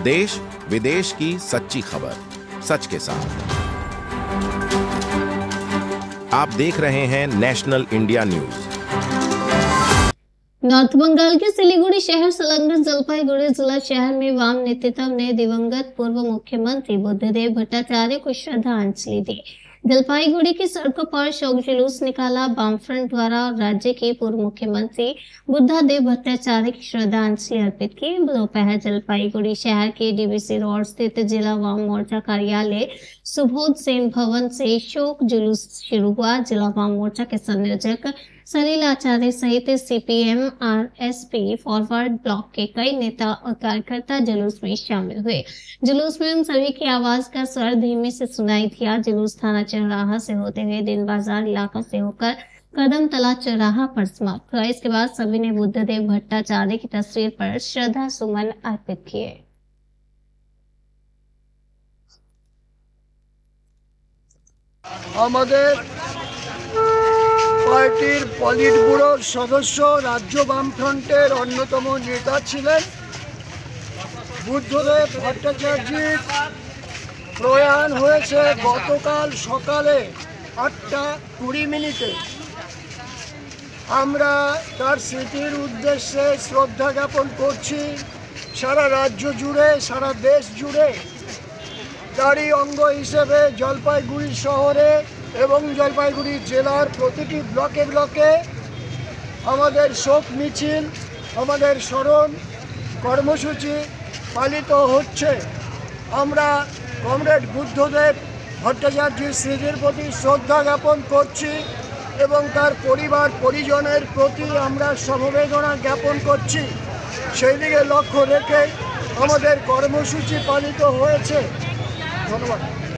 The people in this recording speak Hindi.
देश विदेश की सच्ची खबर सच के साथ। आप देख रहे हैं national India news. North Bengal के सिलीगुड़ी शहर संलग्न जलपाईगुड़ी जिला शहर में वाम नेतृत्व ने दिवंगत पूर्व मुख्यमंत्री बुद्धदेव भट्टाचार्य को श्रद्धांजलि दी। जलपाईगुड़ी की सड़कों पर शोक जुलूस निकाला। वामफ्रंट द्वारा राज्य के पूर्व मुख्यमंत्री बुद्धदेव भट्टाचार्य की श्रद्धांजलि अर्पित की। दोपहर जलपाईगुड़ी शहर के डीवीसी रोड स्थित जिला वाम मोर्चा कार्यालय सुबोध सेन भवन से शोक जुलूस शुरू हुआ। जिला वाम मोर्चा के संयोजक सलील आचार्य सहित सीपीएम आरएसपी फॉरवर्ड ब्लॉक के कई नेता और कार्यकर्ता जुलूस में शामिल हुए। जुलूस में उन सभी की आवाज का स्वर धीमे से सुनाई दिया। जुलूस थाना चौराहा से होते हुए दिन बाजार इलाका से होकर कदम तला चौराहा पर समाप्त हुआ। इसके बाद सभी ने बुद्धदेव भट्टाचार्य की तस्वीर पर श्रद्धा सुमन अर्पित किए। पार्टिर पलिट ब्यूरोर सदस्य राज्य बामफ्रंटेर अन्यतम नेता छिलेन बुद्धदेव भट्टाचार्य प्रयाण हয়েছে गतकाल सकाले 8:20 আমরা তার স্মৃতির উদ্দেশ্যে শ্রদ্ধা জ্ঞাপন করছি। সারা রাজ্য জুড়ে সারা দেশ জুড়ে তারই অঙ্গ হিসেবে জলপাইগুড়ি শহরে এবং জলপাইগুড়ি জেলার প্রতিটি ব্লকে ব্লকে আমাদের শোক মিছিল, আমাদের স্মরণ কর্মসূচি পালিত হচ্ছে। আমরা কমরেড বুদ্ধদেব ভট্টাচার্যের স্মৃতির প্রতি শ্রদ্ধা জ্ঞাপন করছি এবং তার পরিবার পরিজনের প্রতি আমরা সমবেদনা জ্ঞাপন করছি। সেই দিকে লক্ষ্য রেখে আমাদের কর্মসূচি পালিত হয়েছে। ধন্যবাদ।